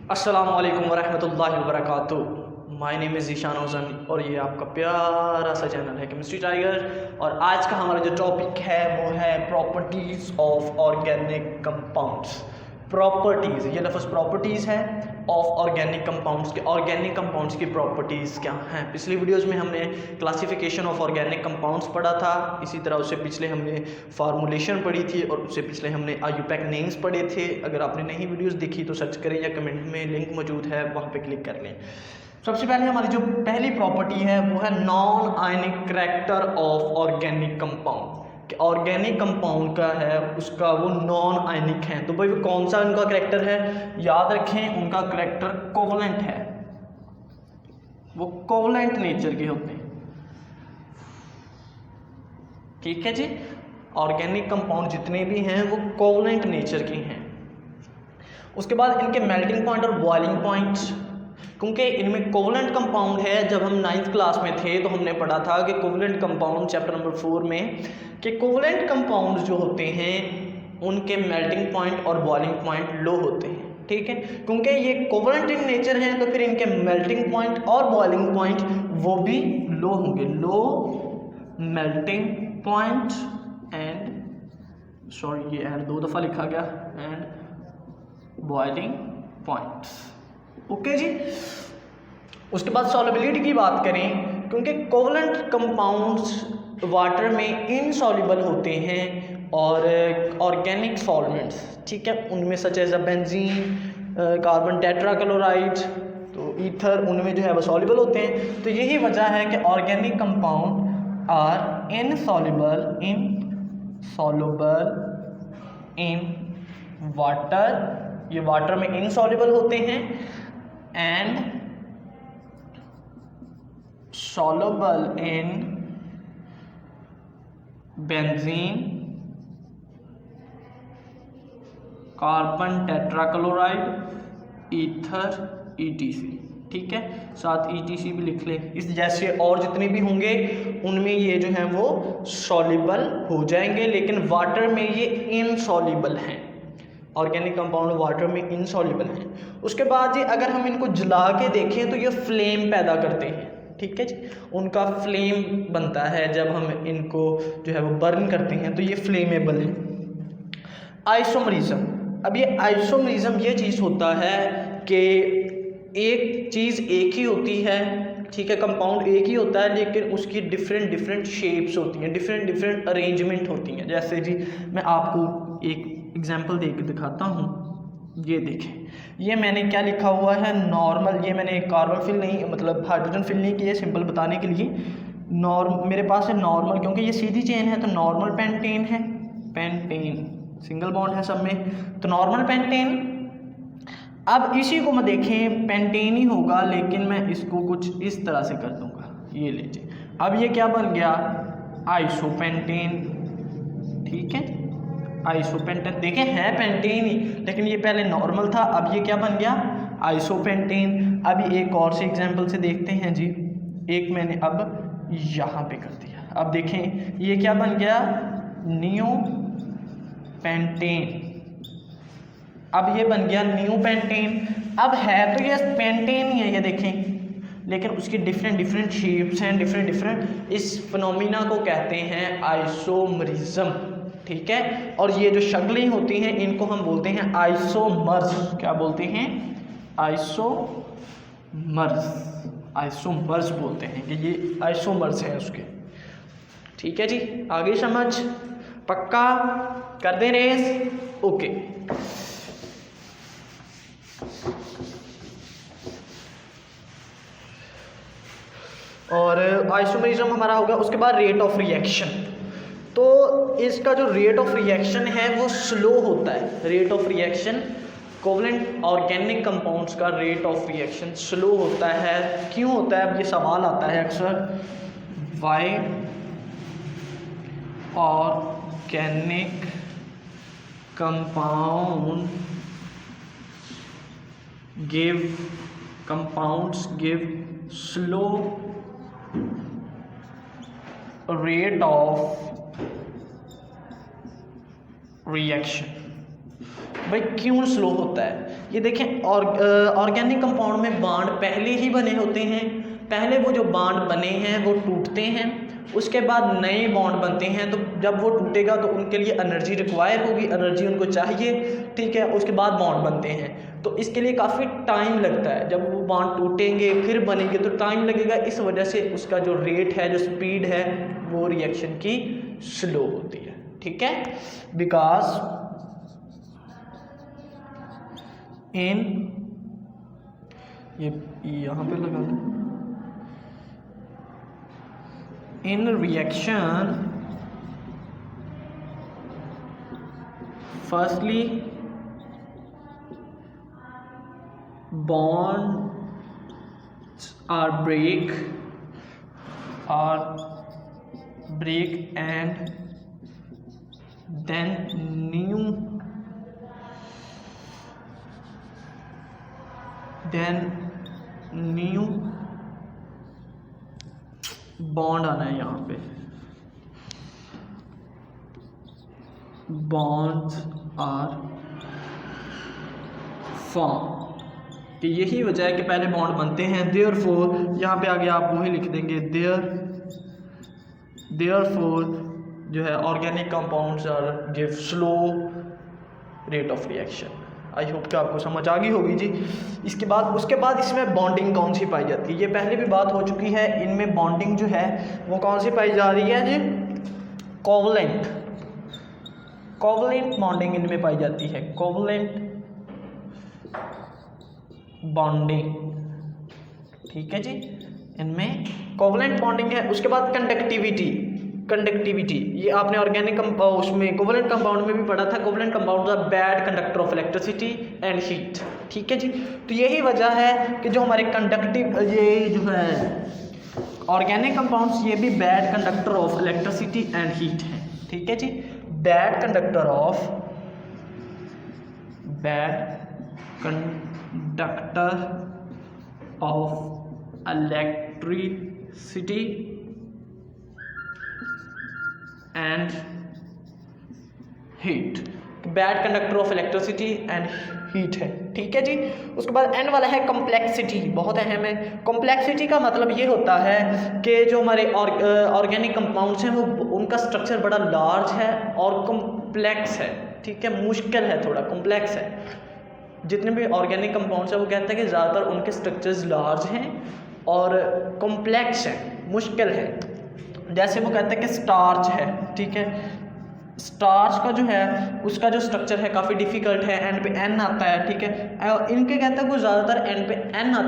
अस्सलाम वालेकुम वरहमतुल्लाहि वबरकातुहू। My name is Ishaan Hussain और ये आपका प्यारा सा चैनल है केमिस्ट्री टाइगर। और आज का हमारा जो टॉपिक है वो है properties of organic compounds. Properties, ये लफ्ज़ प्रॉपर्टीज़ है ऑफ ऑर्गेनिक कंपाउंड्स के। ऑर्गेनिक कंपाउंड्स की प्रॉपर्टीज़ क्या हैं? पिछली वीडियोस में हमने क्लासिफिकेशन ऑफ ऑर्गेनिक कंपाउंड्स पढ़ा था, इसी तरह उससे पिछले हमने फार्मूलेशन पढ़ी थी और उससे पिछले हमने आयुपैक नेम्स पढ़े थे। अगर आपने नई वीडियोस देखी तो सर्च करें या कमेंट में लिंक मौजूद है, वहाँ पे क्लिक कर लें। सबसे पहले हमारी जो पहली प्रॉपर्टी है वो है non ionic character of organic compound. कि ऑर्गेनिक कंपाउंड का है उसका वो नॉन आयनिक है। तो भाई वो कौन सा उनका करैक्टर है? याद रखें, उनका करैक्टर कोवलेंट है, वो कोवलेंट नेचर के होते हैं। ठीक है जी, ऑर्गेनिक कंपाउंड जितने भी हैं वो कोवलेंट नेचर के हैं। उसके बाद इनके मेल्टिंग पॉइंट और बॉइलिंग पॉइंट्स, क्योंकि इनमें कोवलेंट कंपाउंड है। जब हम 9th क्लास में थे तो हमने पढ़ा था कि कोवलेंट कंपाउंड चैप्टर नंबर 4 में कि कोवलेंट कंपाउंड जो होते हैं उनके मेल्टिंग पॉइंट और बॉइलिंग पॉइंट लो होते हैं। ठीक है, क्योंकि ये कोवलेंट इन नेचर हैं तो फिर इनके मेल्टिंग पॉइंट और बॉइलिंग पॉइंट वो भी लो होंगे। Low melting point and sorry ये एंड 2 दफ़ा लिखा गया, एंड बॉइलिंग पॉइंट्स। ओके जी। उसके बाद सॉल्युबिलिटी की बात करें, क्योंकि कोवलेंट कंपाउंड्स वाटर में इनसॉल्युबल होते हैं और ऑर्गेनिक सॉल्वेंट्स, ठीक है, उनमें such as benzene, carbon tetrachloride, तो ईथर, उनमें जो है वो सॉल्युबल होते हैं। तो यही वजह है कि organic compound are insoluble in water, ये वाटर में इनसॉल्युबल होते हैं, and soluble in benzene, carbon tetrachloride, ether, ETC। ठीक है, साथ ETC भी लिख लें। इस जैसे और जितने भी होंगे उनमें ये जो हैं वो सॉल्युबल हो जाएंगे, लेकिन वाटर में ये इनसॉल्युबल हैं। ऑर्गेनिक कंपाउंड वाटर में इनसॉल्युबल हैं। उसके बाद ये अगर हम इनको जला के देखें तो ये फ्लेम पैदा करते हैं। ठीक है जी, उनका फ्लेम बनता है जब हम इनको जो है वो बर्न करते हैं, तो ये फ्लेमेबल है। आइसोमरिज्म, अब ये आइसोमरिज्म ये चीज़ होता है कि एक चीज़ एक ही होती है, ठीक है, कंपाउंड एक ही होता है लेकिन उसकी डिफरेंट शेप्स होती हैं, डिफरेंट अरेंजमेंट होती हैं। जैसे जी मैं आपको एक एग्जाम्पल दे के दिखाता हूँ। ये देखें, ये मैंने क्या लिखा हुआ है, नॉर्मल। ये मैंने कार्बन फिल नहीं, मतलब हाइड्रोजन फिल नहीं किया, सिंपल बताने के लिए। मेरे पास है नॉर्मल, क्योंकि ये सीधी चेन है तो नॉर्मल पेंटेन है, पेंटेन सिंगल बॉन्ड है सब में, तो नॉर्मल पेंटेन। अब इसी को मैं देखें पेंटेन ही होगा, लेकिन मैं इसको कुछ इस तरह से कर दूंगा। ये लीजिए, अब ये क्या बन गया, आइसोपेंटेन। ठीक है, आइसोपेंटेन, देखें है पेंटेन ही, लेकिन ये पहले नॉर्मल था, अब ये क्या बन गया, आइसोपेंटेन। अभी एक और से एग्जांपल से देखते हैं जी। एक मैंने अब यहाँ पे कर दिया, अब देखें ये क्या बन गया, नियो पेंटेन। अब ये बन गया न्यू पेंटेन। अब है तो ये पेंटेन ही है, ये देखें, लेकिन उसकी डिफरेंट शेप्स हैं, डिफरेंट। इस फिनोमिना को कहते हैं आइसोमरिज्म। ठीक है, और ये जो शक्लें होती हैं इनको हम बोलते हैं आइसोमर्स। क्या बोलते हैं, आइसोमर्स बोलते हैं कि ये आइसोमर्स हैं उसके। ठीक है जी, आगे समझ पक्का कर दें रेस? ओके। और आइसोमरिज्म हमारा होगा। उसके बाद रेट ऑफ रिएक्शन, तो इसका जो रेट ऑफ रिएक्शन है वो स्लो होता है। Rate of reaction covalent organic compounds का रेट ऑफ रिएक्शन स्लो होता है। क्यों होता है? अब ये सवाल आता है अक्सर, why organic compounds give slow rate of reaction. भाई क्यों स्लो होता है? ये देखें ऑर्गेनिक कंपाउंड में बॉन्ड पहले ही बने होते हैं, पहले वो जो बॉन्ड बने हैं वो टूटते हैं, उसके बाद नए बॉन्ड बनते हैं। तो जब वो टूटेगा तो उनके लिए एनर्जी रिक्वायर होगी, एनर्जी उनको चाहिए, ठीक है, उसके बाद बॉन्ड बनते हैं। तो इसके लिए काफ़ी टाइम लगता है, जब वो बॉन्ड टूटेंगे फिर बनेंगे तो टाइम लगेगा। इस वजह से उसका जो रेट है, जो स्पीड है, वो रिएक्शन की स्लो होती है, ठीक है। बिकॉज इन ये यहाँ पे लगा दो, in reaction firstly bonds are break and then new bond आना है यहाँ पे, bonds are formed। कि यही वजह है कि पहले बॉन्ड बनते हैं। देयरफॉर यहाँ पे आगे आप वही लिख देंगे, देयरफॉर जो है organic compounds are give slow rate of reaction. I hope कि आपको समझ आ गई होगी जी। उसके बाद इसमें बॉन्डिंग कौन सी पाई जाती है, ये पहले भी बात हो चुकी है। इनमें बॉन्डिंग जो है वो कौन सी पाई जा रही है जी, कोवलेंट बॉन्डिंग इनमें पाई जाती है, कोवलेंट बॉन्डिंग, ठीक है जी, इनमें कोवलेंट बॉन्डिंग है। उसके बाद कंडक्टिविटी ये आपने ऑर्गेनिक उसमें कोवलेंट कंपाउंड में भी पढ़ा था। Covalent compound are bad conductor of electricity and heat, ठीक है जी। तो यही वजह है कि जो हमारे कंडक्टिव ये जो है ऑर्गेनिक कंपाउंड्स ये भी bad conductor of electricity and heat है, ठीक है जी। Bad conductor of electricity and heat, bad conductor of electricity and heat है, ठीक है जी। उसके बाद एन वाला है कॉम्प्लेक्सिटी, बहुत अहम है। कॉम्प्लेक्सिटी का मतलब ये होता है कि जो हमारे ऑर्गेनिक कंपाउंड्स हैं वो उनका स्ट्रक्चर बड़ा लार्ज है और कॉम्प्लेक्स है, ठीक है, मुश्किल है, थोड़ा कॉम्प्लेक्स है। जितने भी ऑर्गेनिक कंपाउंड्स हैं वो कहते हैं कि ज़्यादातर उनके स्ट्रक्चर्स लार्ज हैं और कॉम्प्लेक्स हैं, मुश्किल है। जैसे वो कहते हैं कि स्टार्च है, ठीक है, स्टार्च का जो है उसका जो स्ट्रक्चर है काफ़ी डिफ़िकल्ट है, एंड पे एन आता है, ठीक है। इनके कहते हैं वो ज़्यादातर एन पे एन आता है।